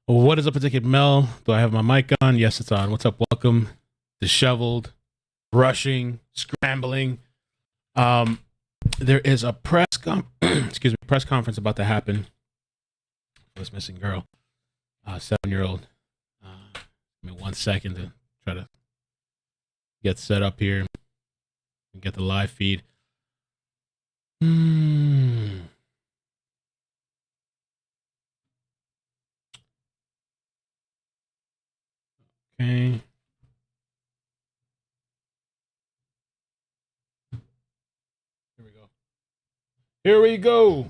What is up, iCkEdMeL? Do I have my mic on? Yes, it's on. What's up? Welcome. Disheveled, rushing, scrambling. There is a press conference about to happen for this missing girl, 7-year-old. Give me 1 second to try to get set up here and get the live feed. Okay. Here we go. Here we go.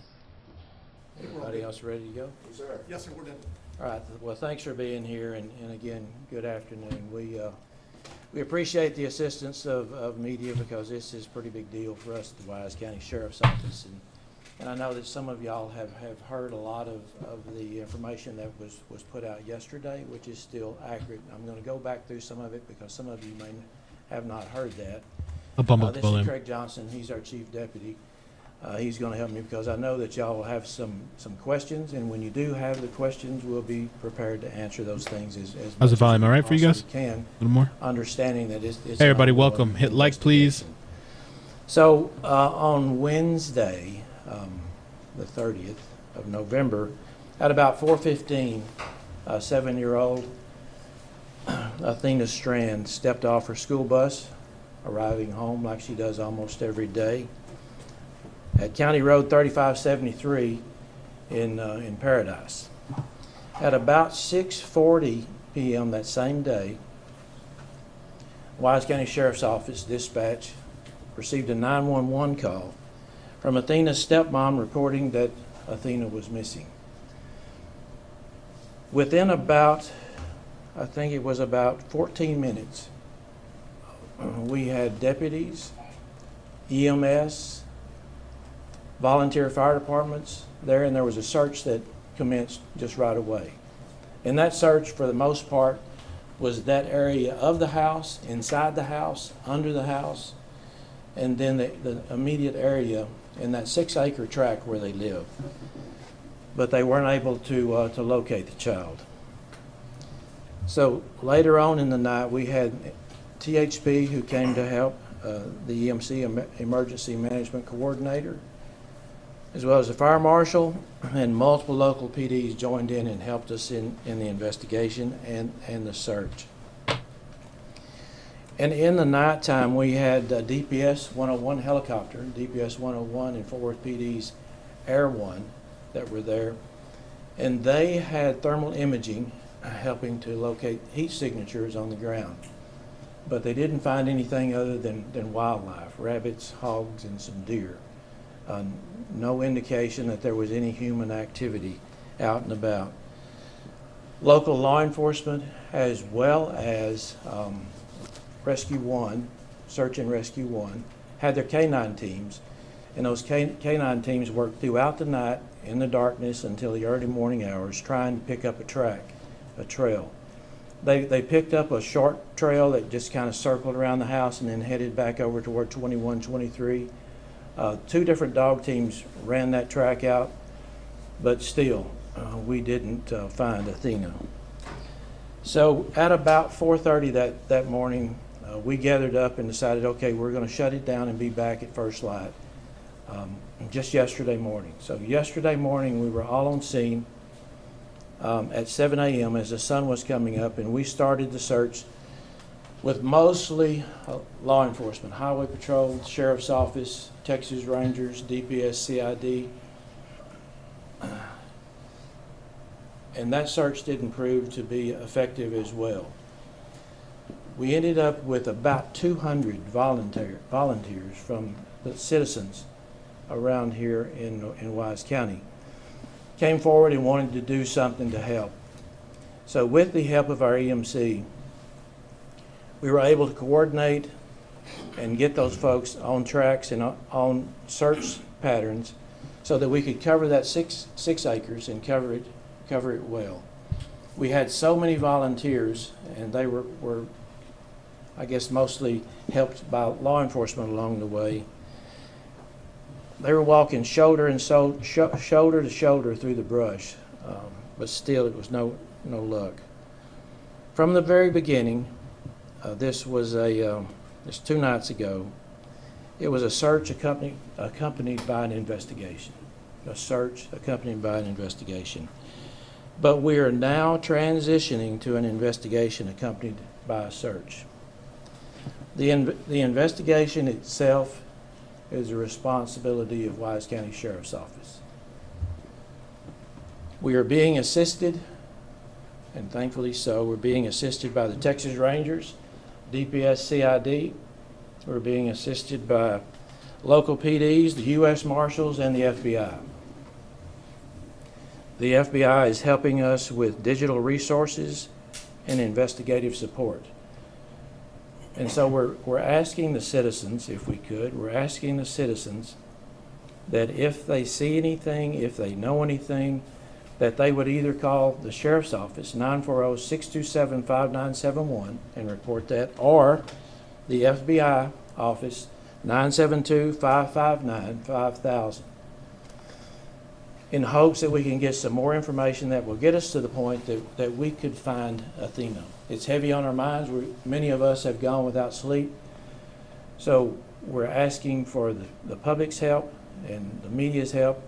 Everybody else ready to go? Yes, sir. Yes, sir, we're done. All right. Well, thanks for being here, and again, good afternoon. We appreciate the assistance of media because this is a pretty big deal for us at the Wise County Sheriff's Office. And I know that some of y'all have heard a lot of the information that was put out yesterday, which is still accurate. I'm going to go back through some of it because some of you may have not heard that. This is Craig Johnson. He's our Chief Deputy. He's going to help me because I know that y'all will have some questions, and when you do have the questions, we'll be prepared to answer those things as How's the volume? All right for you guys? Can. A little more? Understanding that it's hey, everybody, welcome. Hit like, please. So on Wednesday, the 30th of November, at about 4:15, a 7-year-old Athena Strand stepped off her school bus, arriving home like she does almost every day, at County Road 3573 in Paradise. At about 6:40 p.m. that same day, Wise County Sheriff's Office dispatch received a 911 call from Athena's stepmom reporting that Athena was missing. Within about, I think it was about 14 minutes, we had deputies, EMS, volunteer fire departments there, and there was a search that commenced just right away. And that search, for the most part, was that area of the house, inside the house, under the house, and then the immediate area in that 6-acre tract where they live. But they weren't able to locate the child. So later on in the night, we had THP who came to help, the EMC, Emergency Management Coordinator, as well as the fire marshal, and multiple local PDs joined in and helped us in the investigation and the search. And in the nighttime, we had DPS 101 helicopter, DPS 101 and Fort Worth PD's Air One that were there, and they had thermal imaging helping to locate heat signatures on the ground. But they didn't find anything other than wildlife, rabbits, hogs, and some deer. No indication that there was any human activity out and about. Local law enforcement, as well as Rescue One, Search and Rescue One, had their K-9 teams, and those K-9 teams worked throughout the night in the darkness until the early morning hours trying to pick up a trail. They picked up a short trail that just kind of circled around the house and then headed back over toward 2123. 2 different dog teams ran that track out, but still, we didn't find Athena. So at about 4:30 that morning, we gathered up and decided, okay, we're going to shut it down and be back at first light just yesterday morning. So yesterday morning, we were all on scene at 7 a.m. as the sun was coming up, and we started the search with mostly law enforcement, Highway Patrol, Sheriff's Office, Texas Rangers, DPS, CID. And that search didn't prove to be effective as well. We ended up with about 200 volunteers from the citizens around here in Wise County. Came forward and wanted to do something to help. So with the help of our EMC, we were able to coordinate and get those folks on tracks and on search patterns so that we could cover that six acres and cover it well. We had so many volunteers, and they were I guess mostly helped by law enforcement along the way. They were walking shoulder to shoulder through the brush, but still it was no no luck. From the very beginning, this was it's 2 nights ago. It was a search accompanied by an investigation. A search accompanied by an investigation. But we are now transitioning to an investigation accompanied by a search. The investigation itself is the responsibility of Wise County Sheriff's Office. We are being assisted, and thankfully so, we're being assisted by the Texas Rangers, DPS CID. We're being assisted by local PDs, the U.S. Marshals, and the FBI. The FBI is helping us with digital resources and investigative support. And so we're asking the citizens, if we could, we're asking the citizens that if they see anything, if they know anything, that they would either call the Sheriff's Office, 940-627-5971, and report that, or the FBI office, 972-559-5000, in hopes that we can get some more information that will get us to the point that we could find Athena. It's heavy on our minds. Many of us have gone without sleep. So we're asking for the public's help and the media's help.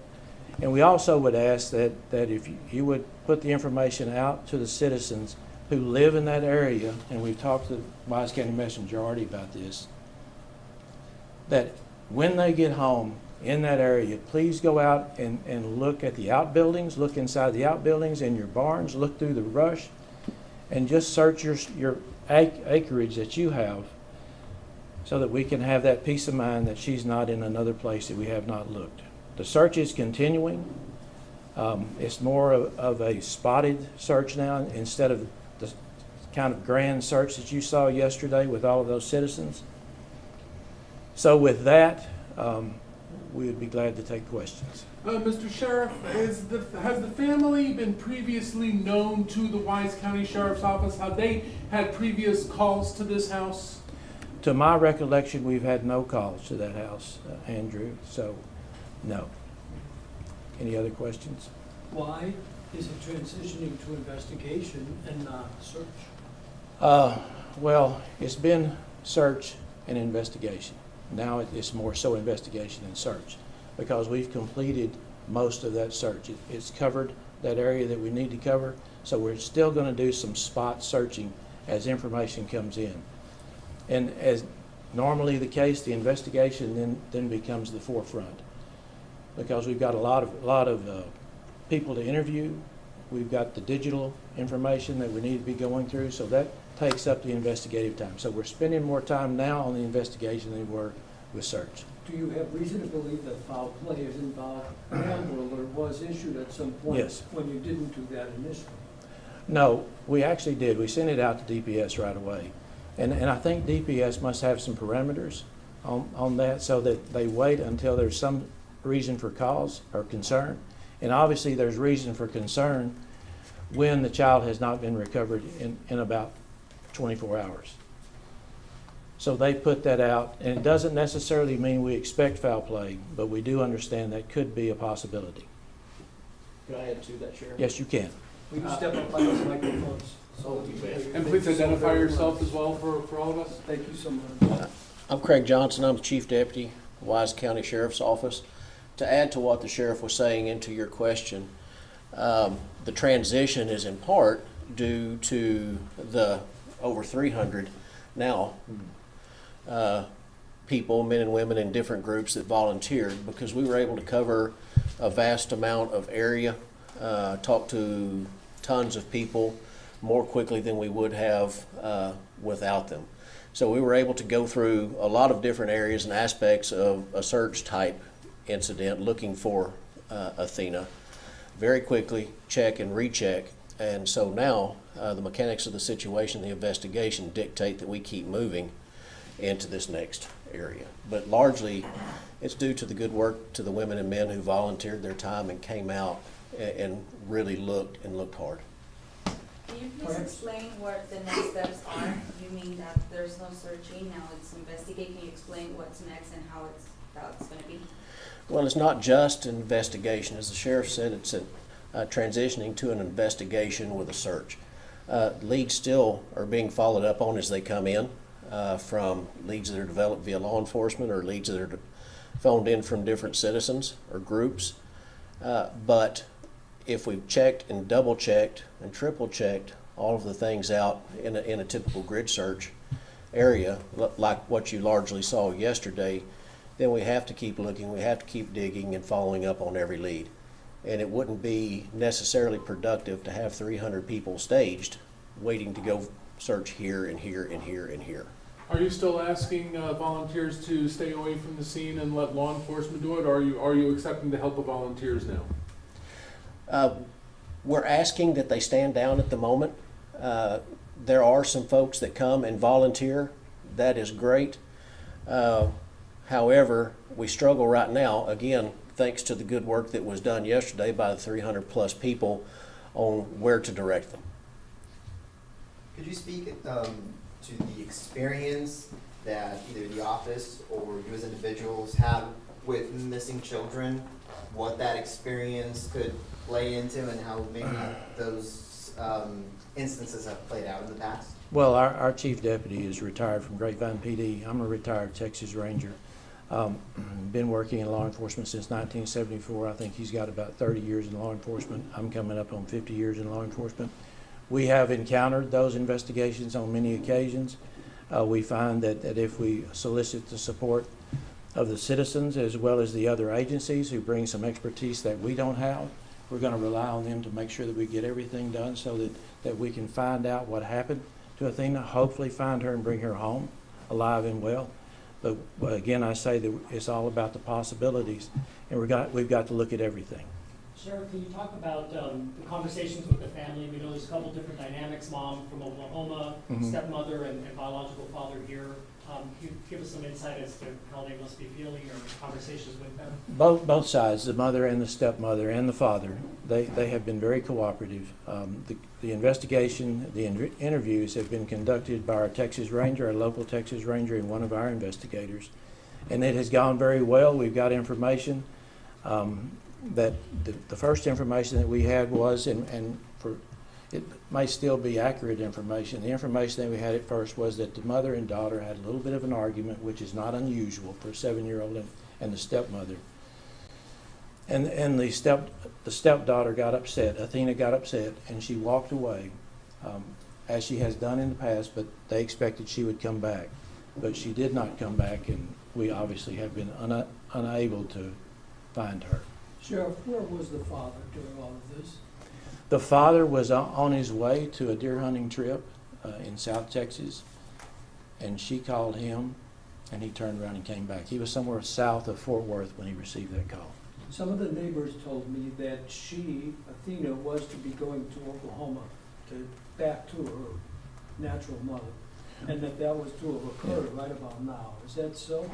And we also would ask that if you would put the information out to the citizens who live in that area, and we've talked to the Wise County Messenger already about this, that when they get home in that area, please go out and look at the outbuildings, look inside the outbuildings and your barns, look through the brush, and just search your acreage that you have so that we can have that peace of mind that she's not in another place that we have not looked. The search is continuing. It's more of a spotted search now instead of the kind of grand search that you saw yesterday with all of those citizens. So with that, we would be glad to take questions. Mr. Sheriff, has the family been previously known to the Wise County Sheriff's Office? Have they had previous calls to this house? To my recollection, we've had no calls to that house, Andrew, so no. Any other questions? Why is it transitioning to investigation and not search? Well, it's been search and investigation. Now it's more so investigation and search because we've completed most of that search. It's covered that area that we need to cover, so we're still going to do some spot searching as information comes in. And as normally the case, the investigation then becomes the forefront because we've got a lot of people to interview. We've got the digital information that we need to be going through, so that takes up the investigative time. So we're spending more time now on the investigation than we were with search. Do you have reason to believe that foul play is involved? An Amber Alert was issued at some point. Yes. When you didn't do that initially. No, we actually did. We sent it out to DPS right away. And I think DPS must have some parameters on that so that they wait until there's some reason for cause or concern. And obviously there's reason for concern when the child has not been recovered in about 24 hours. So they put that out, and it doesn't necessarily mean we expect foul play, but we do understand that could be a possibility. Can I add to that, Sheriff? Yes, you can. Will you step up on those microphones? So And please identify yourself as well for all of us. Thank you so much. I'm Craig Johnson. I'm the Chief Deputy, Wise County Sheriff's Office. To add to what the Sheriff was saying into your question, the transition is in part due to the over 300 now people, men and women in different groups that volunteered because we were able to cover a vast amount of area, talk to tons of people more quickly than we would have without them. So we were able to go through a lot of different areas and aspects of a search type incident looking for Athena very quickly, check and recheck. And so now the mechanics of the situation, the investigation dictate that we keep moving into this next area. But largely it's due to the good work to the women and men who volunteered their time and came out and really looked hard. Can you please explain what the next steps are? You mean that there's no searching, now it's investigating. Can you explain what's next and how it's going to be? Well, it's not just an investigation. As the Sheriff said, it's transitioning to an investigation with a search. Leads still are being followed up on as they come in, from leads that are developed via law enforcement or leads that are phoned in from different citizens or groups. But if we've checked and double checked and triple checked all of the things out in a typical grid search area, like what you largely saw yesterday, then we have to keep looking, we have to keep digging and following up on every lead. And it wouldn't be necessarily productive to have 300 people staged waiting to go search here and here and here and here. Are you still asking volunteers to stay away from the scene and let law enforcement do it, or are you accepting the help of volunteers now? We're asking that they stand down at the moment. There are some folks that come and volunteer. That is great. However, we struggle right now, again, thanks to the good work that was done yesterday by the 300 plus people on where to direct them. Could you speak to the experience that either the office or you as individuals have with missing children, what that experience could play into, and how maybe those instances have played out in the past? Well, our chief deputy is retired from Grapevine PD. I'm a retired Texas Ranger. Been working in law enforcement since 1974. I think he's got about 30 years in law enforcement. I'm coming up on 50 years in law enforcement. We have encountered those investigations on many occasions. We find that if we solicit the support of the citizens as well as the other agencies who bring some expertise that we don't have, we're going to rely on them to make sure that we get everything done so that we can find out what happened to Athena, hopefully find her and bring her home alive and well. But again, I say that it's all about the possibilities, and we've got to look at everything. Sheriff, can you talk about the conversations with the family? We know there's a couple different dynamics, mom from Oklahoma, stepmother, and biological father here. Can you give us some insight as to how they must be feeling or conversations with them? Both sides, the mother and the stepmother and the father, they have been very cooperative. The investigation, the interviews have been conducted by our Texas Ranger, our local Texas Ranger, and one of our investigators. And it has gone very well. We've got information that the first information that we had was, and for it may still be accurate information. The information that we had at first was that the mother and daughter had a little bit of an argument, which is not unusual for a 7-year-old and the stepmother. And the stepdaughter got upset. Athena got upset, and she walked away, as she has done in the past. But they expected she would come back, but she did not come back, and we obviously have been unable to find her. Sheriff, where was the father during all of this? The father was on his way to a deer hunting trip in South Texas, and she called him, and he turned around and came back. He was somewhere south of Fort Worth when he received that call. Some of the neighbors told me that she, Athena, was to be going to Oklahoma, back to her natural mother, and that was to have occurred right about now. Is that so?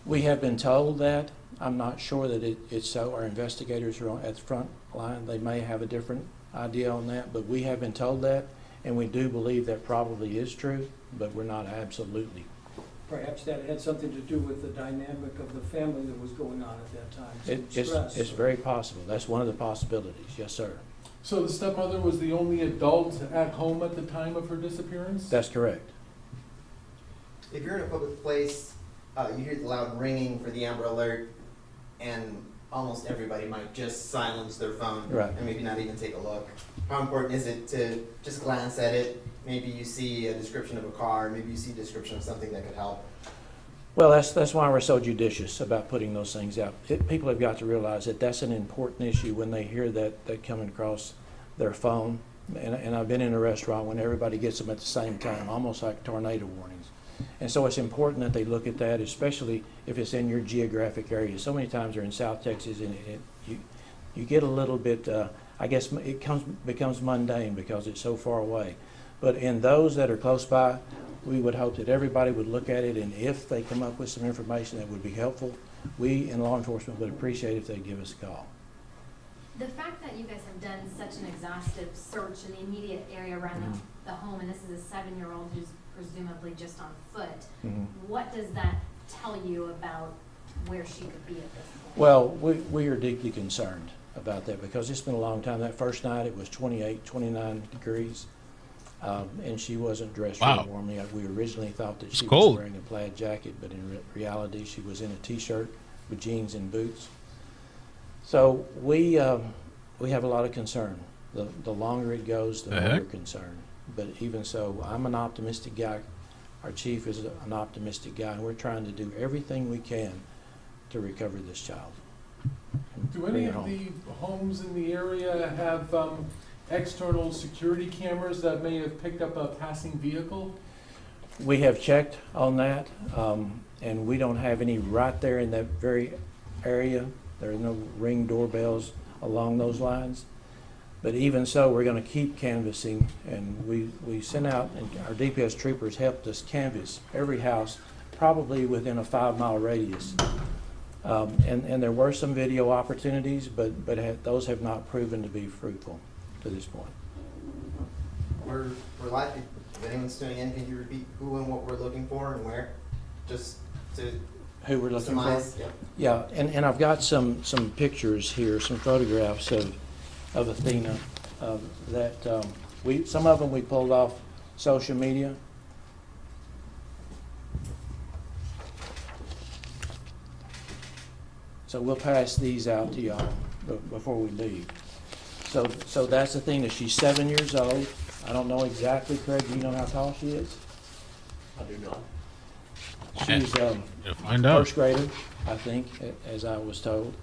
We have been told that. I'm not sure that it's so. Our investigators are at the front line. They may have a different idea on that, but we have been told that, and we do believe that probably is true, but we're not absolutely. Perhaps that had something to do with the dynamic of the family that was going on at that time. It's very possible. That's one of the possibilities. Yes, sir. So the stepmother was the only adult at home at the time of her disappearance? That's correct. If you're in a public place, you hear the loud ringing for the Amber Alert, and almost everybody might just silence their phone and maybe not even take a look. How important is it to just glance at it? Maybe you see a description of a car, maybe you see a description of something that could help. Well, that's why we're so judicious about putting those things out. People have got to realize that that's an important issue when they hear that coming across their phone. And I've been in a restaurant when everybody gets them at the same time, almost like tornado warnings. And so it's important that they look at that, especially if it's in your geographic area. So many times they're in South Texas, and you get a little bit, I guess it becomes mundane because it's so far away. But in those that are close by, we would hope that everybody would look at it, and if they come up with some information that would be helpful, we in law enforcement would appreciate if they'd give us a call. The fact that you guys have done such an exhaustive search in the immediate area around the home, and this is a 7-year-old who's presumably just on foot, what does that tell you about where she could be at this point? Well, we are deeply concerned. about that, because it's been a long time. That first night, it was 28, 29 degrees, and she wasn't dressed Wow. real warmly. We originally thought that It's she cold. was wearing a plaid jacket, but in reality, she was in a T-shirt with jeans and boots. So we have a lot of concern. The longer it goes, the The more heck? we're concerned. But even so, I'm an optimistic guy. Our chief is an optimistic guy, and we're trying to do everything we can to recover this child. and Do bring any her of home. the homes in the area have external security cameras that may have picked up a passing vehicle? We have checked on that, and we don't have any right there in that very area. There are no Ring doorbells along those lines. But even so, we're going to keep canvassing, and we sent out, and our DPS troopers helped us canvass every house, probably within a 5-mile radius. And there were some video opportunities, but those have not proven to be fruitful to this point. We're live. If anyone's tuning in, can you repeat who and what we're looking for and where? Just to Who we're looking for? surmise. Yep. Yeah, and I've got some pictures here, some photographs of Athena, that some of them we pulled off social media. So we'll pass these out to y'all before we leave. So that's Athena. She's 7 years old. I don't know exactly, Craig, do you know how tall she is? I do not. She's You'll find out. first grader, I think, as I was told.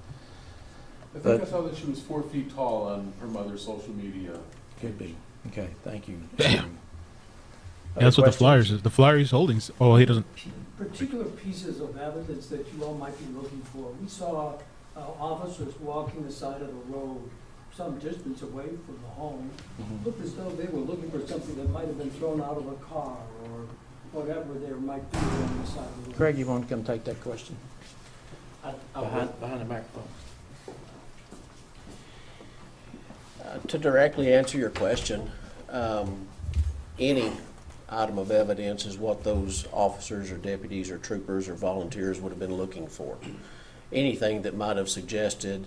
I think But- I saw that she was 4 feet tall on her mother's social media. Could be. Okay, thank you. Damn. Other Yeah, that's what the questions? Flyers is. The Flyer he's holding. Oh, he doesn't. Particular pieces of evidence that you all might be looking for. We saw officers walking the side of the road some distance away from the home. Mhm. Looked as though they were looking for something that might have been thrown out of a car or whatever there might be on the side of the road. Craig, you want to come take that question? I Behind the microphone. To directly answer your question, any item of evidence is what those officers or deputies or troopers or volunteers would have been looking for. Anything that might have suggested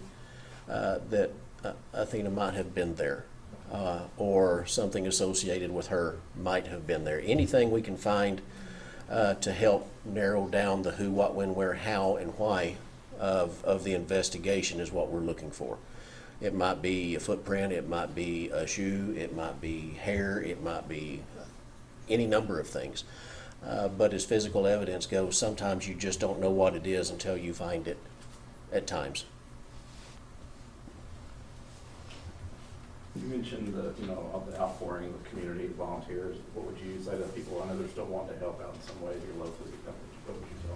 that Athena might have been there, or something associated with her might have been there. Anything we can find to help narrow down the who, what, when, where, how, and why of the investigation is what we're looking for. It might be a footprint, it might be a shoe, it might be hair, it might be any number of things. But as physical evidence goes, sometimes you just don't know what it is until you find it at times. You mentioned of the outpouring of community volunteers. What would you say to people? I know they're still wanting to help out in some ways. Your low physical companies. What would you tell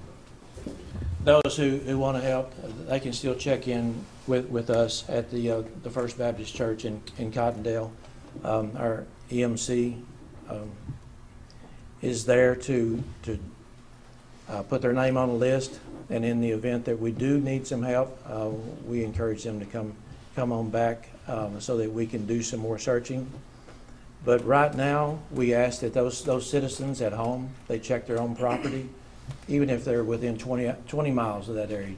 them? Those who want to help, they can still check in with us at the First Baptist Church in Cottondale. Our EMC is there to put their name on a list, and in the event that we do need some help, we encourage them to come on back so that we can do some more searching. But right now, we ask that those citizens at home, they check their own property, even if they're within 20 miles of that area.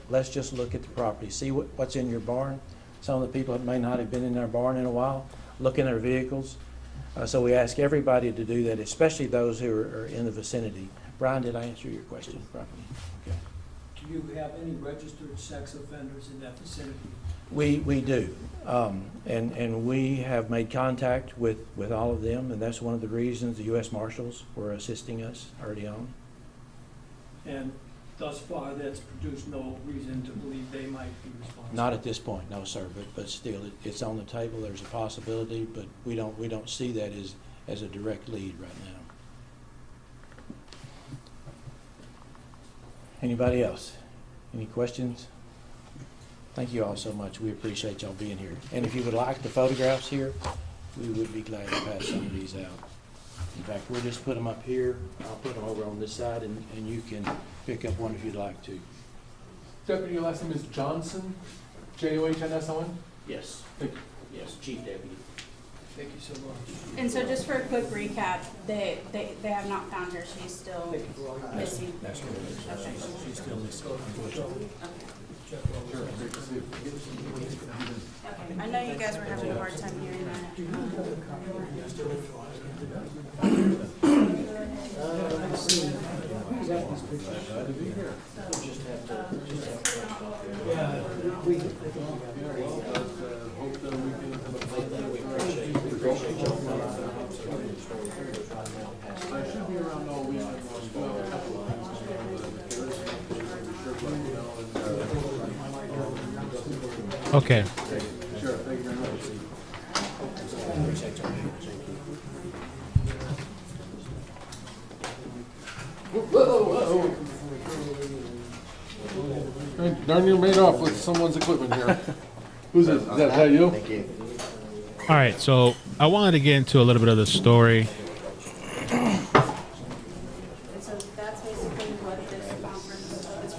Let's just look at the property, see what's in your barn. Some of the people that may not have been in their barn in a while, look in their vehicles. So we ask everybody to do that, especially those who are in the vicinity. Brian, did I answer your question properly? Okay. Do you have any registered sex offenders in that vicinity? We do, and we have made contact with all of them, and that's one of the reasons the U.S. Marshals were assisting us early on. And thus far, that's produced no reason to believe they might be responsible? Not at this point, no, sir, but still, it's on the table, there's a possibility, but we don't see that as a direct lead right now. Anybody else? Any questions? Thank you all so much. We appreciate y'all being here. And if you would like the photographs here, we would be glad to pass some of these out. In fact, we'll just put them up here. I'll put them over on this side, and you can pick up one if you'd like to. Deputy, your last name is Johnson? Johnsson? Yes. Thank you. Yes, Chief Deputy. Thank you so much. And so just for a quick recap, they have not found her, she's still Thank you for all your missing. That's correct. Okay. She's still missing, unfortunately. Okay. Sure, great to see you. I know you guys were having a hard time hearing that. Okay. Darn near made off with someone's equipment here. Who's this? Is that you? Thank you. All right. So I wanted to get into a little bit of the story. And so that's basically what this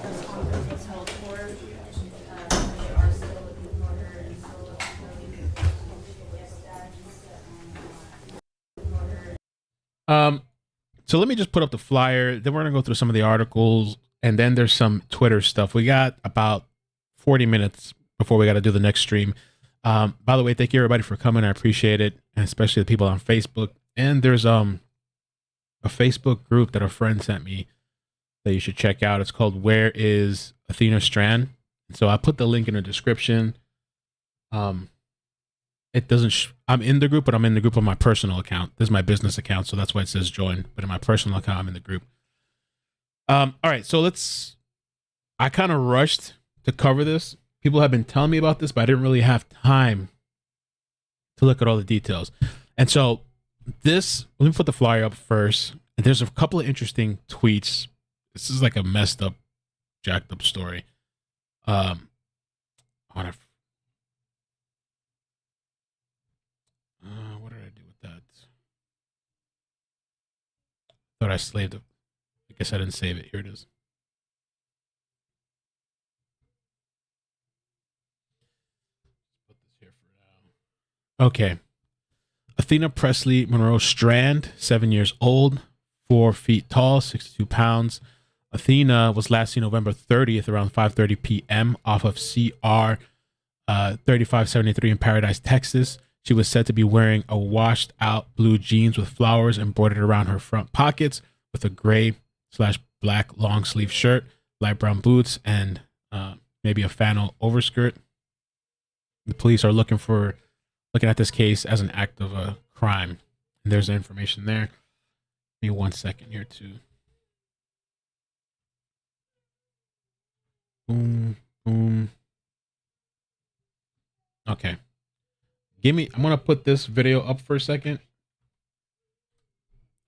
press conference was held for. They are still looking for her and still So let me just put up the flyer. Then we're gonna go through some of the articles, and then there's some Twitter stuff. We got about 40 minutes before we got to do the next stream. By the way, thank you everybody for coming. I appreciate it, and especially the people on Facebook. And there's a Facebook group that a friend sent me that you should check out. It's called Where is Athena Strand? So I put the link in the description. It doesn't. I'm in the group, but I'm in the group on my personal account. This is my business account, so that's why it says join. But in my personal account, I'm in the group. All right, so I kind of rushed to cover this. People have been telling me about this, but I didn't really have time to look at all the details. And so let me put the flyer up first. And there's a couple of interesting tweets. This is like a messed up, jacked up story. What did I do with that? Thought I slaved it. I guess I didn't save it. Here it is. Put this here for now. Okay. Athena Presley Monroe Strand, 7 years old, 4 feet tall, 62 pounds. Athena was last seen November 30th around 5:30 p.m. off of CR 3573 in Paradise, Texas. She was said to be wearing a washed out blue jeans with flowers embroidered around her front pockets, with a gray/black long sleeve shirt, light brown boots, and maybe a flannel overskirt. The police are looking at this case as an act of a crime. And there's the information there. Give me 1 second here too. Boom, boom. Okay. I'm gonna put this video up for a second.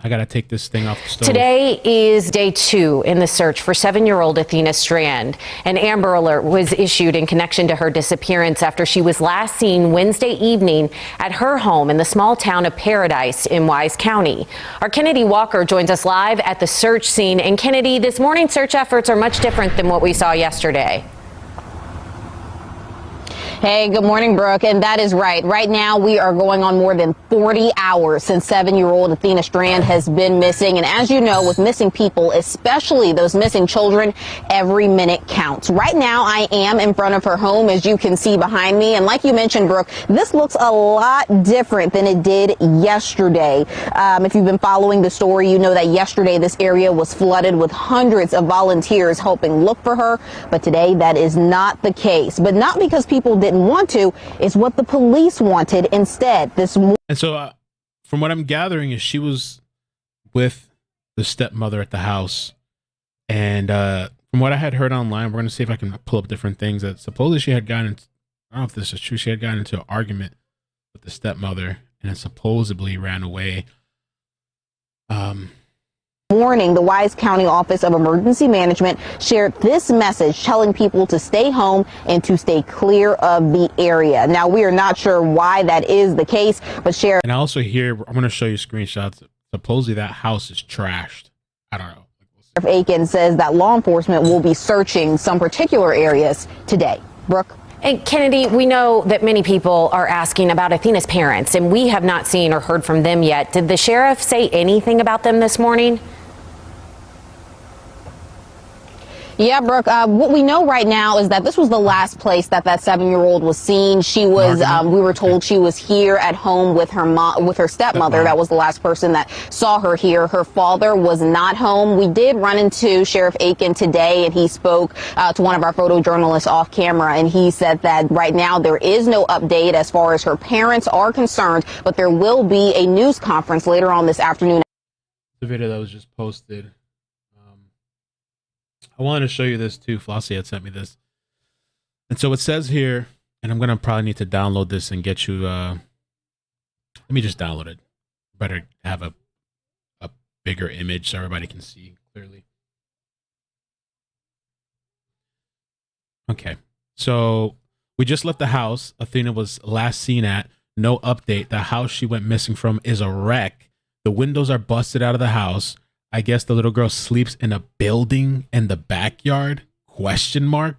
I gotta take this thing off the stove. Today is day 2 in the search for 7-year-old Athena Strand. An Amber Alert was issued in connection to her disappearance after she was last seen Wednesday evening at her home in the small town of Paradise in Wise County. Our Kennedy Walker joins us live at the search scene. And Kennedy, this morning's search efforts are much different than what we saw yesterday. Hey, good morning, Brooke. And that is right. Right now, we are going on more than 40 hours since 7-year-old Athena Strand has been missing. And as you know, with missing people, especially those missing children, every minute counts. Right now, I am in front of her home, as you can see behind me. And like you mentioned, Brooke, this looks a lot different than it did yesterday. If you've been following the story, you know that yesterday this area was flooded with hundreds of volunteers helping look for her. But today, that is not the case. But not because people didn't want to, it's what the police wanted instead this morning. And so from what I'm gathering is she was with the stepmother at the house, and from what I had heard online, we're going to see if I can pull up different things, that supposedly she had gotten into, I don't know if this is true, she had gotten into an argument with the stepmother and then supposedly ran away. Morning, the Wise County Office of Emergency Management shared this message telling people to stay home and to stay clear of the area. Now, we are not sure why that is the case, but Sheriff... And I also hear, I'm going to show you screenshots. Supposedly that house is trashed. I don't know. Sheriff Aiken says that law enforcement will be searching some particular areas today. Brooke? And Kennedy, we know that many people are asking about Athena's parents, and we have not seen or heard from them yet. Did the sheriff say anything about them this morning? Yeah, Brooke, what we know right now is that this was the last place that 7-year-old was seen. She was, we were told she was here at home with her with her stepmother. That was the last person that saw her here. Her father was not home. We did run into Sheriff Aiken today, and he spoke to one of our photojournalists off camera, and he said that right now there is no update as far as her parents are concerned, but there will be a news conference later on this afternoon. The video that was just posted. I wanted to show you this too. Flossie had sent me this. And so it says here, and I'm going to probably need to download this and get you, let me just download it. Better have a bigger image so everybody can see clearly. Okay. So we just left the house Athena was last seen at. No update. The house she went missing from is a wreck. The windows are busted out of the house. I guess the little girl sleeps in a building in the backyard? ? The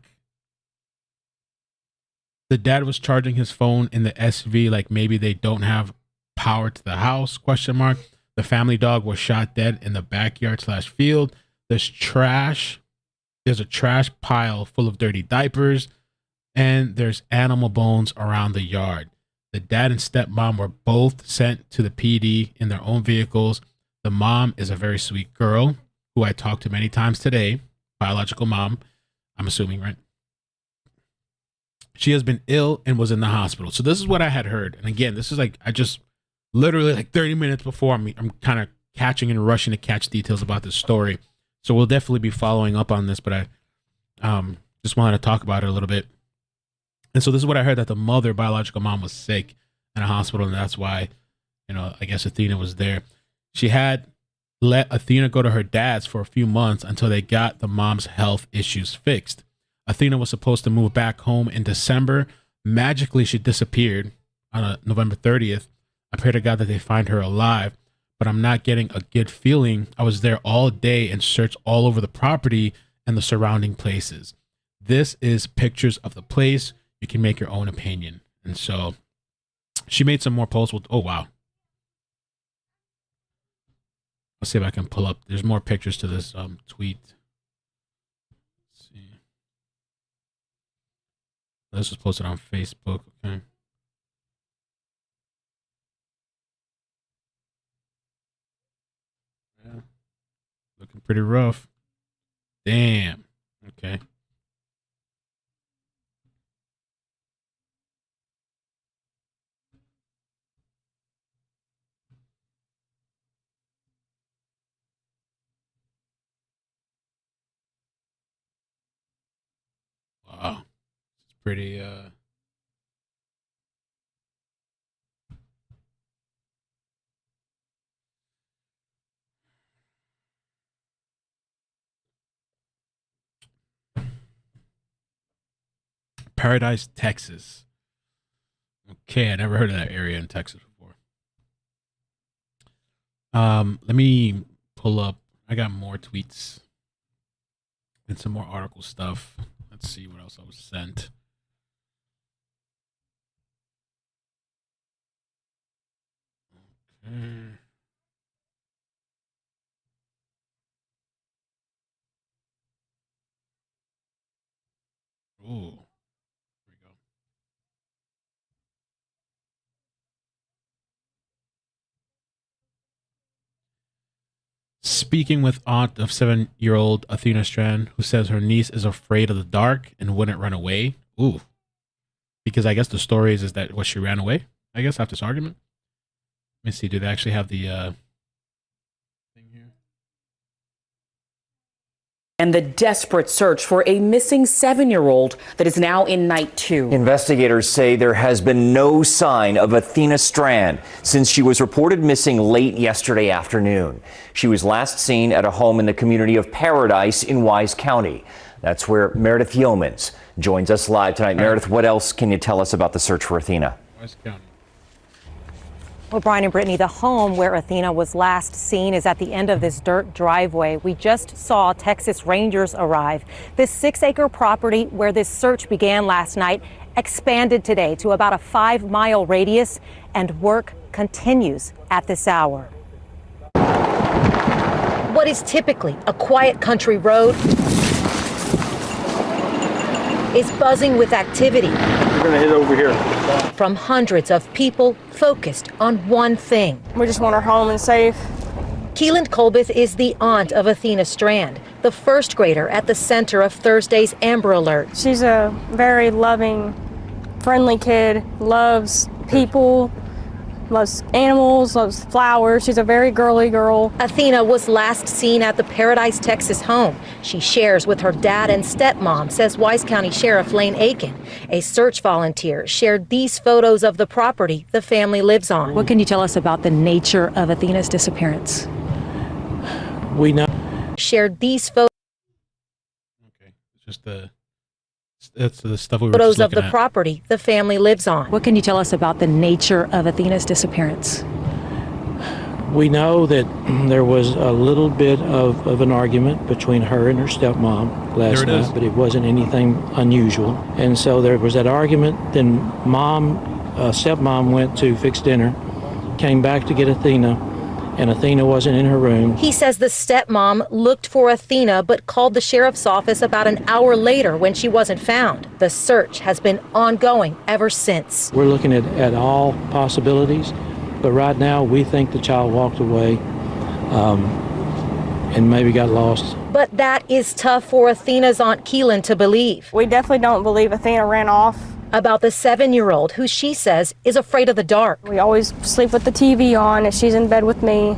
dad was charging his phone in the SV like maybe they don't have power to the house? ? The family dog was shot dead in the backyard/field. There's trash. There's a trash pile full of dirty diapers, and there's animal bones around the yard. The dad and stepmom were both sent to the PD in their own vehicles. The mom is a very sweet girl who I talked to many times today. Biological mom, I'm assuming, right? She has been ill and was in the hospital. So this is what I had heard. And again, this is like, I just literally like 30 minutes before I'm kind of catching and rushing to catch details about this story. So we'll definitely be following up on this, but I just wanted to talk about it a little bit. And so this is what I heard, that the mother, biological mom, was sick in a hospital. And that's why, I guess Athena was there. She had let Athena go to her dad's for a few months until they got the mom's health issues fixed. Athena was supposed to move back home in December. Magically, she disappeared on November 30th. I pray to God that they find her alive, but I'm not getting a good feeling. I was there all day and searched all over the property and the surrounding places. This is pictures of the place. You can make your own opinion. And so she made some more posts with, oh, wow. Let's see if I can pull up. There's more pictures to this tweet. Let's see. This was posted on Facebook. Okay. Yeah. Looking pretty rough. Damn. Okay. Wow. It's pretty Paradise, Texas. Okay, I never heard of that area in Texas before. Let me pull up. I got more tweets and some more article stuff. Let's see what else I was sent. Okay. Ooh. Here we go. Speaking with aunt of 7-year-old Athena Strand, who says her niece is afraid of the dark and wouldn't run away. Ooh. Because I guess the story is that she ran away, I guess, after this argument. Let me see. Do they actually have the thing here? And the desperate search for a missing 7-year-old that is now in night 2. Investigators say there has been no sign of Athena Strand since she was reported missing late yesterday afternoon. She was last seen at a home in the community of Paradise in Wise County. That's where Meredith Yeomans joins us live tonight. Meredith, what else can you tell us about the search for Athena? Wise County. Well, Brian and Brittany, the home where Athena was last seen is at the end of this dirt driveway. We just saw Texas Rangers arrive. This 6-acre property where this search began last night expanded today to about a 5-mile radius, and work continues at this hour. What is typically a quiet country road is buzzing with activity. We're gonna head over here. From hundreds of people focused on one thing. We just want her home and safe. Keelan Colbeth is the aunt of Athena Strand, the first grader at the center of Thursday's Amber Alert. She's a very loving, friendly kid, loves people, loves animals, loves flowers. She's a very girly girl. Athena was last seen at the Paradise, Texas home. She shares with her dad and stepmom, says Wise County Sheriff Lane Aiken. A search volunteer shared these photos of the property the family lives on. What can you tell us about the nature of Athena's disappearance? We know. Shared these photos. Okay, it's just that's the stuff we were Photos just of the looking at. property the family lives on. What can you tell us about the nature of Athena's disappearance? We know that there was a little bit of an argument between her and her stepmom last There it is. night, but it wasn't anything unusual. And so there was that argument. Then stepmom went to fix dinner, came back to get Athena, and Athena wasn't in her room. He says the stepmom looked for Athena but called the sheriff's office about an hour later when she wasn't found. The search has been ongoing ever since. We're looking at all possibilities, but right now we think the child walked away and maybe got lost. But that is tough for Athena's Aunt Keelan to believe. We definitely don't believe Athena ran off. About the 7-year-old who she says is afraid of the dark. We always sleep with the TV on and she's in bed with me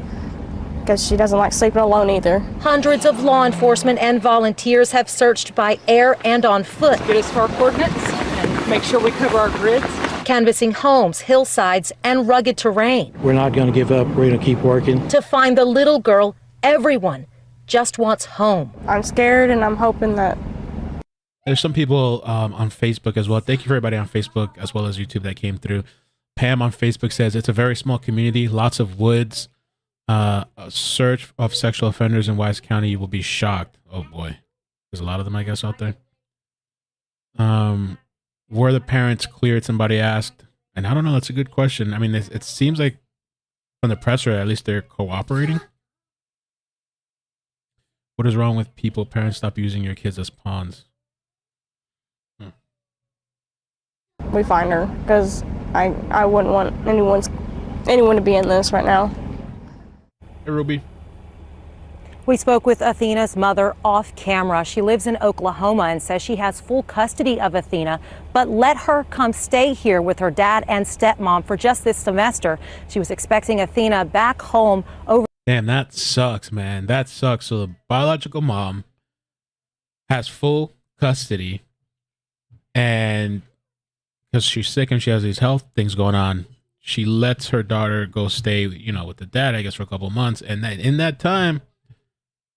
because she doesn't like sleeping alone either. Hundreds of law enforcement and volunteers have searched by air and on foot. Get us to our coordinates and make sure we cover our grids. Canvassing homes, hillsides, and rugged terrain. We're not going to give up. We're going to keep working. To find the little girl, everyone just wants home. I'm scared and I'm hoping that There's some people on Facebook as well. Thank you for everybody on Facebook as well as YouTube that came through. Pam on Facebook says it's a very small community, lots of woods. A search of sexual offenders in Wise County, you will be shocked. Oh boy, there's a lot of them, I guess, out there. Were the parents cleared? Somebody asked, and I don't know. That's a good question. I mean, it seems like from the presser, at least they're cooperating. What is wrong with people? Parents, stop using your kids as pawns. we find her because I wouldn't want anyone to be in this right now. Hey, Ruby. We spoke with Athena's mother off camera. She lives in Oklahoma and says she has full custody of Athena, but let her come stay here with her dad and stepmom for just this semester. She was expecting Athena back home over. Damn, that sucks, man. That sucks. So the biological mom has full custody, and because she's sick and she has these health things going on, she lets her daughter go stay, with the dad, I guess, for a couple of months. And then in that time,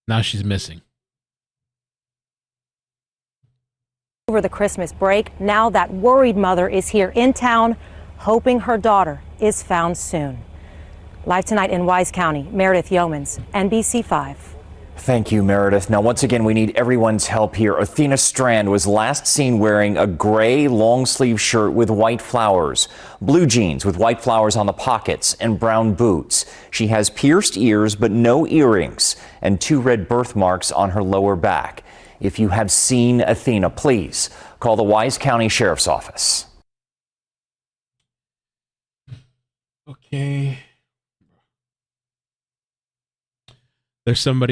now she's missing. Over the Christmas break, now that worried mother is here in town, hoping her daughter is found soon. Live tonight in Wise County, Meredith Yeomans, NBC5. Thank you, Meredith. Now, once again, we need everyone's help here. Athena Strand was last seen wearing a gray long-sleeve shirt with white flowers, blue jeans with white flowers on the pockets, and brown boots. She has pierced ears but no earrings and 2 red birthmarks on her lower back. If you have seen Athena, please call the Wise County Sheriff's Office. Okay. There's some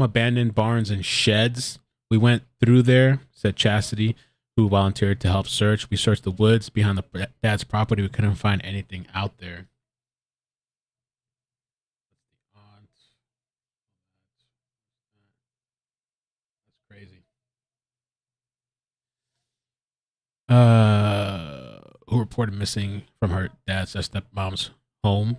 abandoned barns and sheds. We went through there, said Chastity, who volunteered to help search. We searched the woods behind the dad's property. We couldn't find anything out there. That's crazy. Who reported missing from her dad's stepmom's home.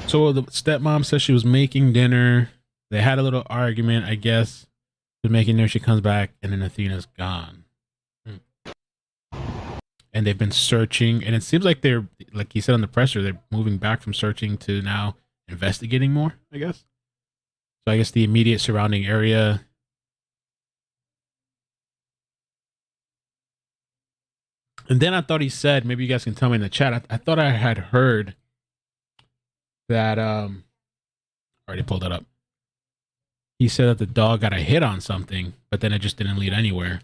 So the stepmom says she was making dinner. They had a little argument, I guess. She was making dinner. She comes back, and then Athena's gone. And they've been searching, and it seems like they're, like he said on the presser, they're moving back from searching to now investigating more, I guess. So I guess the immediate surrounding area. And then I thought he said, maybe you guys can tell me in the chat, I thought I had heard that, already pulled it up. He said that the dog got a hit on something, but then it just didn't lead anywhere.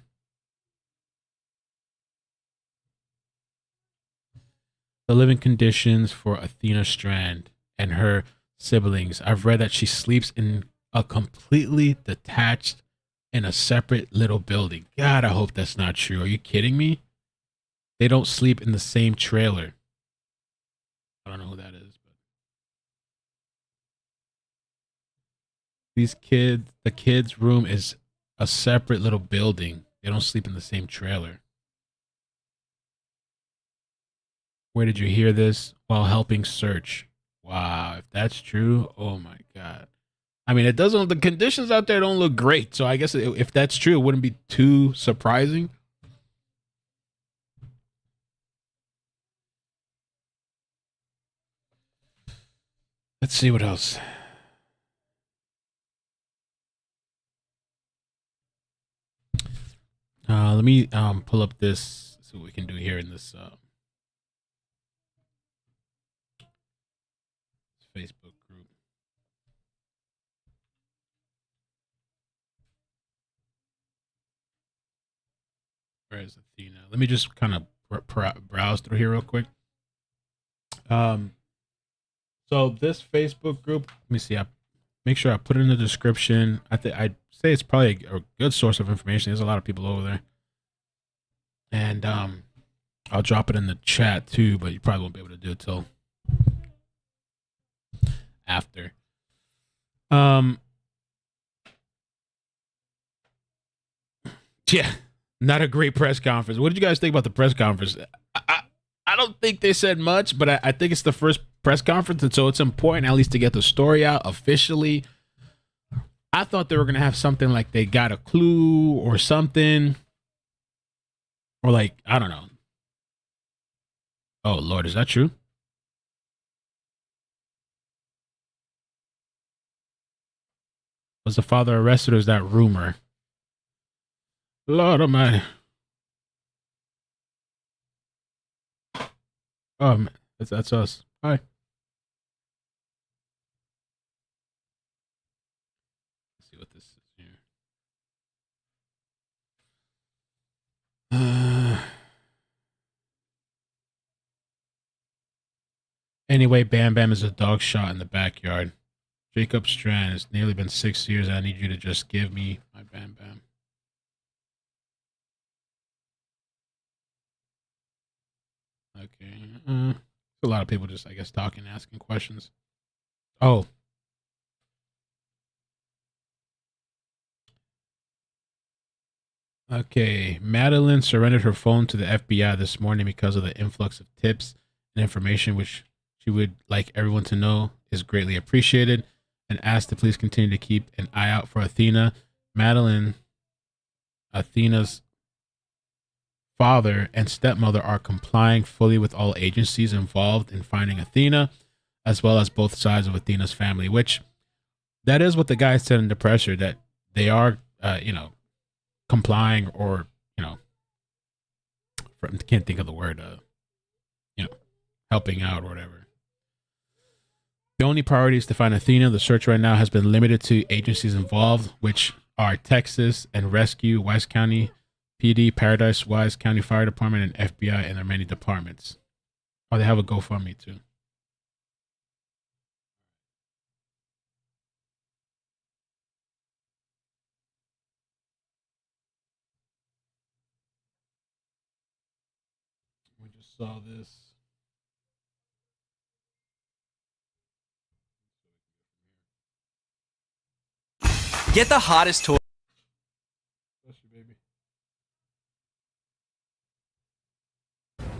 The living conditions for Athena Strand and her siblings. I've read that she sleeps in a completely detached, in a separate little building. God, I hope that's not true. Are you kidding me? They don't sleep in the same trailer. I don't know who that is. But these kids, the kids' room is a separate little building. They don't sleep in the same trailer. Where did you hear this? While helping search. Wow, if that's true, oh my God. I mean, it doesn't, the conditions out there don't look great. So I guess if that's true, it wouldn't be too surprising. Let's see what else. Let me pull up this, see what we can do here in this Facebook group. Where is Athena? Let me just kind of browse through here real quick. So this Facebook group, let me see. I make sure I put it in the description. I'd say it's probably a good source of information. There's a lot of people over there, and I'll drop it in the chat too. But you probably won't be able to do it till after. Yeah, not a great press conference. What did you guys think about the press conference? I don't think they said much, but I think it's the first press conference, and so it's important at least to get the story out officially. I thought they were going to have something like they got a clue or something, or like, I don't know. Oh, Lord, is that true? Was the father arrested, or is that rumor? Lord almighty. Oh, that's us. Hi. Let's see what this is here. Anyway, Bam Bam is a dog shot in the backyard. Jacob Strand, it's nearly been 6 years. I need you to just give me my Bam Bam. Okay. A lot of people just, I guess, talking, asking questions. Oh. Okay. Madeline surrendered her phone to the FBI this morning because of the influx of tips and information, which she would like everyone to know is greatly appreciated, and asked to please continue to keep an eye out for Athena. Madeline, Athena's father and stepmother, are complying fully with all agencies involved in finding Athena, as well as both sides of Athena's family, which that is what the guy said in the presser, that they are, complying, or, can't think of the word, helping out or whatever. The only priority is to find Athena. The search right now has been limited to agencies involved, which are Texas and Rescue, Wise County PD, Paradise, Wise County Fire Department, and FBI, and their many departments. Oh, they have a GoFundMe too. We just saw this. Get the hottest toy.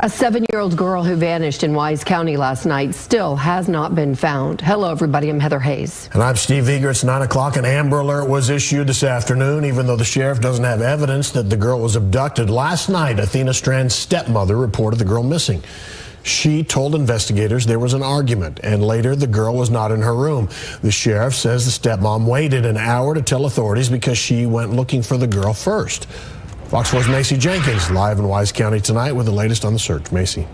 A 7-year-old girl who vanished in Wise County last night still has not been found. Hello, everybody. I'm Heather Hayes. And I'm Steve Eager. It's 9 o'clock. An Amber Alert was issued this afternoon, even though the sheriff doesn't have evidence that the girl was abducted. Last night, Athena Strand's stepmother reported the girl missing. She told investigators there was an argument, and later the girl was not in her room. The sheriff says the stepmom waited an hour to tell authorities because she went looking for the girl first. Fox 4's Macy Jenkins live in Wise County tonight with the latest on the search. Macy.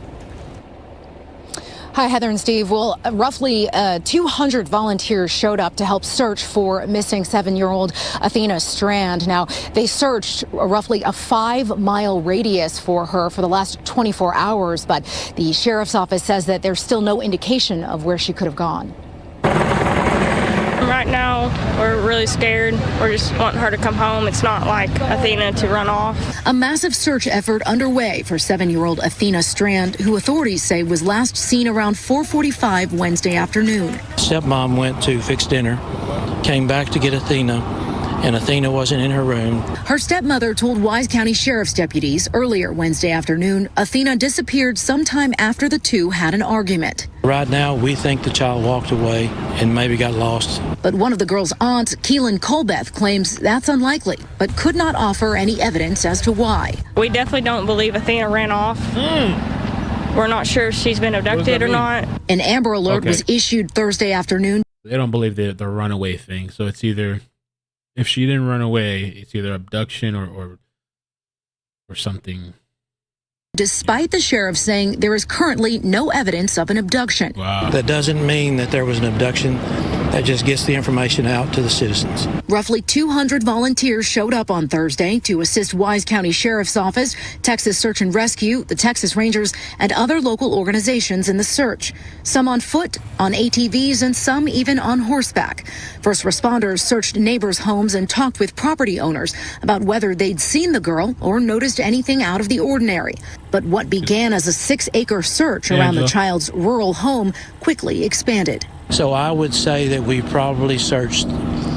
Hi, Heather and Steve. Well, roughly 200 volunteers showed up to help search for missing 7-year-old Athena Strand. Now, they searched roughly a 5-mile radius for her for the last 24 hours, but the sheriff's office says that there's still no indication of where she could have gone. Right now, we're really scared. We're just wanting her to come home. It's not like Athena to run off. A massive search effort underway for 7-year-old Athena Strand, who authorities say was last seen around 4:45 Wednesday afternoon. Stepmom went to fix dinner, came back to get Athena, and Athena wasn't in her room. Her stepmother told Wise County Sheriff's deputies earlier Wednesday afternoon Athena disappeared sometime after the two had an argument. Right now, we think the child walked away and maybe got lost. But one of the girl's aunts, Keelan Colbeth, claims that's unlikely, but could not offer any evidence as to why. We definitely don't believe Athena ran off. We're not sure if she's been abducted or not. An Amber Alert was issued Thursday afternoon. They don't believe the runaway thing. So it's either, if she didn't run away, it's either abduction or something. Despite the sheriff saying there is currently no evidence of an abduction. Wow. That doesn't mean that there was an abduction. That just gets the information out to the citizens. Roughly 200 volunteers showed up on Thursday to assist Wise County Sheriff's Office, Texas Search and Rescue, the Texas Rangers, and other local organizations in the search. Some on foot, on ATVs, and some even on horseback. First responders searched neighbors' homes and talked with property owners about whether they'd seen the girl or noticed anything out of the ordinary. But what began as a 6-acre search around the child's rural home quickly expanded. So I would say that we probably searched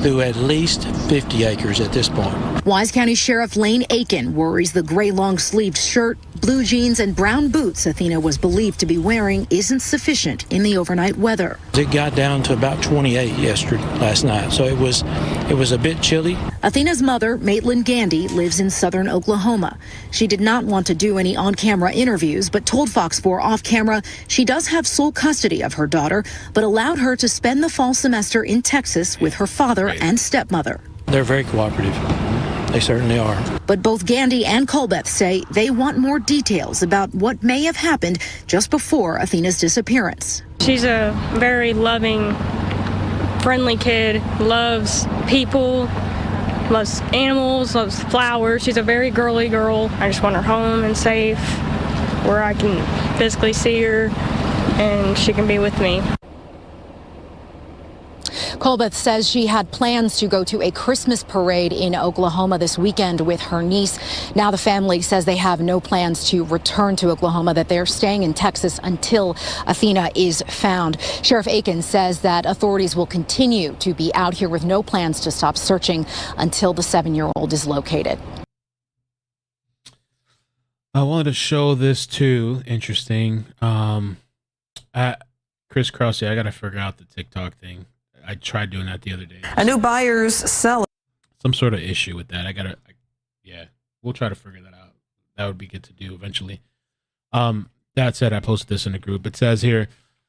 through at least 50 acres at this point. Wise County Sheriff Lane Aiken worries the gray long-sleeved shirt, blue jeans, and brown boots Athena was believed to be wearing isn't sufficient in the overnight weather. It got down to about 28 last night, so it was a bit chilly. Athena's mother, Maitland Gandy, lives in southern Oklahoma. She did not want to do any on-camera interviews, but told Fox 4 off-camera she does have sole custody of her daughter, but allowed her to spend the fall semester in Texas with her father and stepmother. They're very cooperative. They certainly are. But both Gandy and Colbeth say they want more details about what may have happened just before Athena's disappearance. She's a very loving, friendly kid, loves people, loves animals, loves flowers. She's a very girly girl. I just want her home and safe, where I can physically see her and she can be with me. Colbeth says she had plans to go to a Christmas parade in Oklahoma this weekend with her niece. Now the family says they have no plans to return to Oklahoma, that they're staying in Texas until Athena is found. Sheriff Aiken says that authorities will continue to be out here with no plans to stop searching until the 7-year-old is located. I wanted to show this too. Interesting. Chris Krause, I got to figure out the TikTok thing. I tried doing that the other day. A new buyer's seller. Some sort of issue with that. Yeah, we'll try to figure that out. That would be good to do eventually. That said, I posted this in the group. It says here,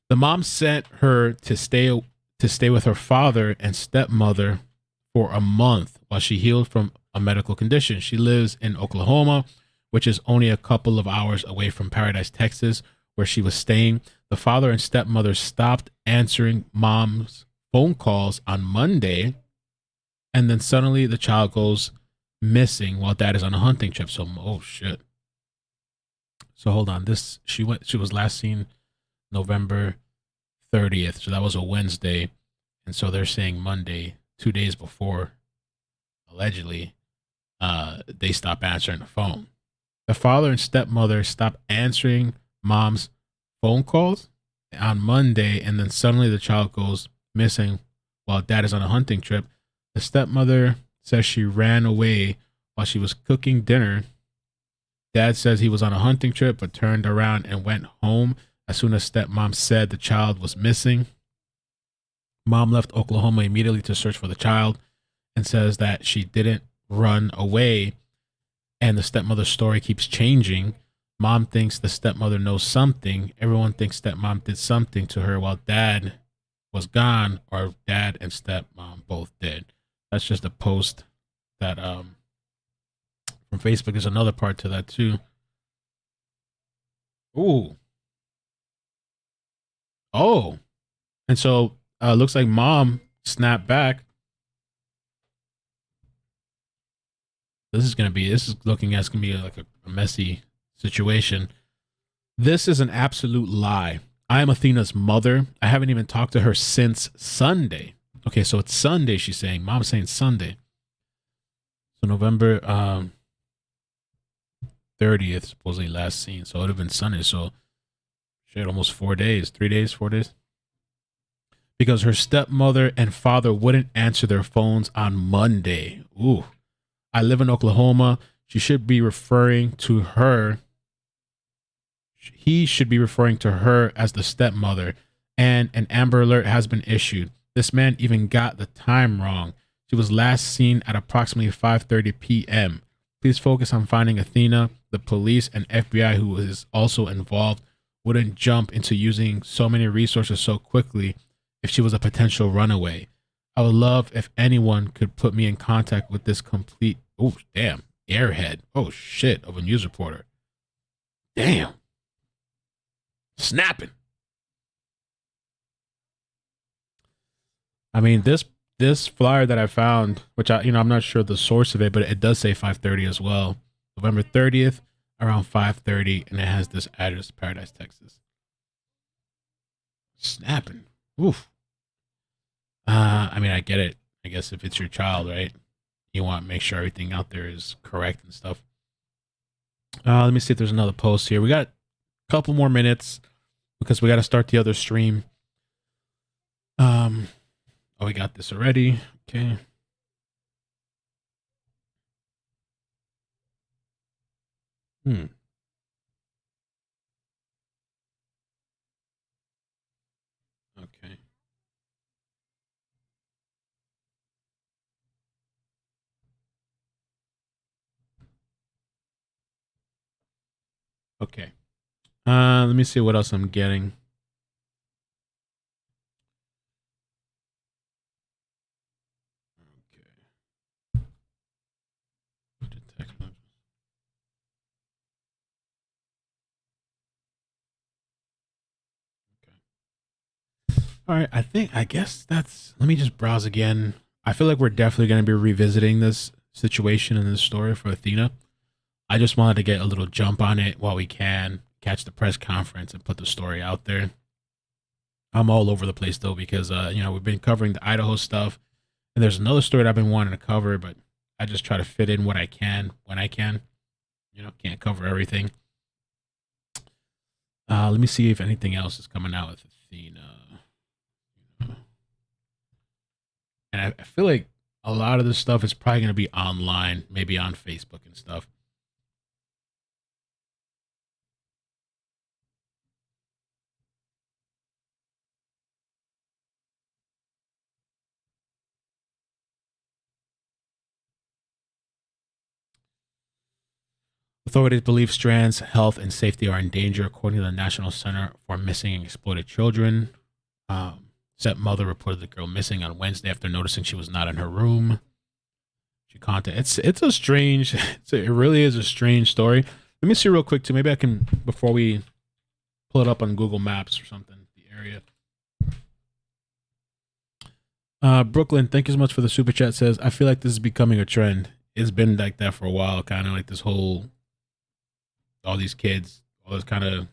the mom sent her to stay with her father and stepmother for a month while she healed from a medical condition. She lives in Oklahoma, which is only a couple of hours away from Paradise, Texas, where she was staying. The father and stepmother stopped answering mom's phone calls on Monday, and then suddenly the child goes missing while dad is on a hunting trip. So, oh shit. So hold on. She was last seen November 30th. So that was a Wednesday. And so they're saying Monday, 2 days before, allegedly, they stopped answering the phone. The father and stepmother stopped answering mom's phone calls on Monday, and then suddenly the child goes missing while dad is on a hunting trip. The stepmother says she ran away while she was cooking dinner. Dad says he was on a hunting trip but turned around and went home as soon as stepmom said the child was missing. Mom left Oklahoma immediately to search for the child and says that she didn't run away, and the stepmother's story keeps changing. Mom thinks the stepmother knows something. Everyone thinks stepmom did something to her while dad was gone, or dad and stepmom both did. That's just a post that from Facebook. There's another part to that too. Ooh. Oh. And so looks like mom snapped back. This is looking as gonna be like a messy situation. This is an absolute lie. I am Athena's mother. I haven't even talked to her since Sunday. Okay, so it's Sunday, she's saying. Mom's saying Sunday. So November 30th, supposedly last seen. So it would have been Sunday. So shit, almost 4 days. 3 days, 4 days. Because her stepmother and father wouldn't answer their phones on Monday. Ooh. I live in Oklahoma. She should be referring to her. He should be referring to her as the stepmother. And an Amber Alert has been issued. This man even got the time wrong. She was last seen at approximately 5:30 p.m. Please focus on finding Athena. The police and FBI, who is also involved, wouldn't jump into using so many resources so quickly if she was a potential runaway. I would love if anyone could put me in contact with this complete, oh, damn, airhead. Oh, shit, of a news reporter. Damn. Snapping. I mean, this flyer that I found, which I'm not sure the source of it, but it does say 5:30 as well. November 30th, around 5:30, and it has this address, Paradise, Texas. Snapping. Oof. I mean, I get it. I guess if it's your child, right? You want to make sure everything out there is correct and stuff. Let me see if there's another post here. We got a couple more minutes because we got to start the other stream. Oh, we got this already. Okay. Okay. Okay. Let me see what else I'm getting. All right, I guess that's, let me just browse again. I feel like we're definitely going to be revisiting this situation and this story for Athena. I just wanted to get a little jump on it while we can, catch the press conference and put the story out there. I'm all over the place though, because, we've been covering the Idaho stuff, and there's another story that I've been wanting to cover, but I just try to fit in what I can when I can. Can't cover everything. Let me see if anything else is coming out with Athena. And I feel like a lot of this stuff is probably going to be online, maybe on Facebook and stuff. Authorities believe Strand's health and safety are in danger, according to the National Center for Missing and Exploited Children. Stepmother reported the girl missing on Wednesday after noticing she was not in her room. She contacted. It's a strange. It really is a strange story. Let me see real quick too. Maybe I can, before we pull it up on Google Maps or something, the area. Brooklyn, thank you so much for the super chat. Says, I feel like this is becoming a trend. It's been like that for a while, kind of like this whole, all these kids, all this kind of.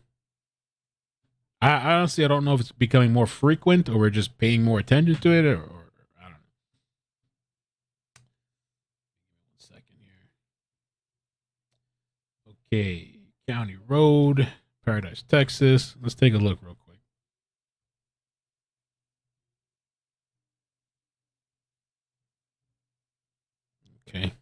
I honestly, I don't know if it's becoming more frequent or we're just paying more attention to it, or I don't know. 1 second here. Okay, County Road, Paradise, Texas. Let's take a look real quick. Okay.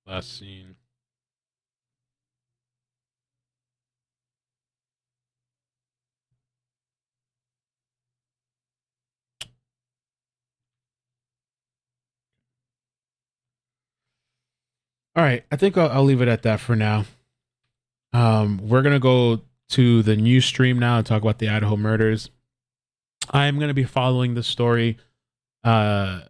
Last scene. All right, I think I'll leave it at that for now. We're gonna go to the news stream now and talk about the Idaho murders. I am gonna be following this story, and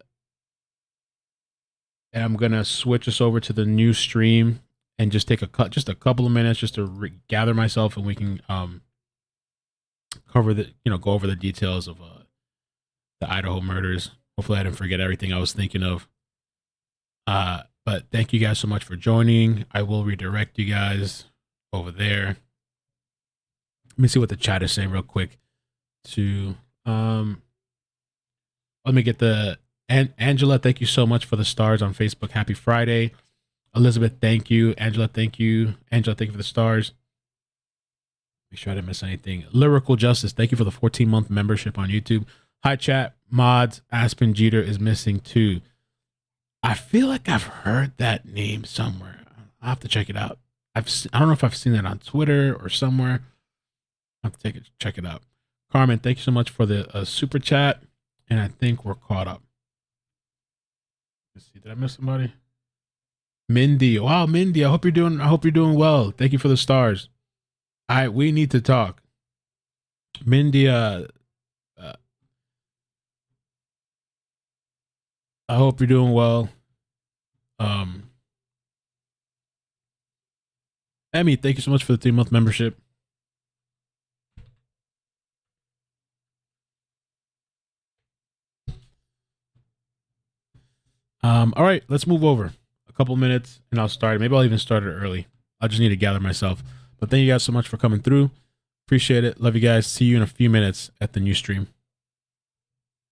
I'm gonna switch us over to the news stream and just take just a couple of minutes just to gather myself, and we can cover go over the details of the Idaho murders. Hopefully, I didn't forget everything I was thinking of. But thank you guys so much for joining. I will redirect you guys over there. Let me see what the chat is saying real quick. Let me get the Angela. Thank you so much for the stars on Facebook. Happy Friday. Elizabeth, thank you. Angela, thank you. Angela, thank you for the stars. Make sure I didn't miss anything. Lyrical Justice, thank you for the 14-month membership on YouTube. Hi, chat. Mods, Aspen Jeter is missing too. I feel like I've heard that name somewhere. I'll have to check it out. I don't know if I've seen that on Twitter or somewhere. I'll have to check it out. Carmen, thank you so much for the super chat. And I think we're caught up. Let's see. Did I miss somebody? Mindy. Wow, Mindy. I hope you're doing well. Thank you for the stars. We need to talk. Mindy, I hope you're doing well. Emmy, thank you so much for the 3-month membership. All right, let's move over a couple minutes and I'll start. Maybe I'll even start it early. I just need to gather myself. But thank you guys so much for coming through. Appreciate it. Love you guys. See you in a few minutes at the news stream.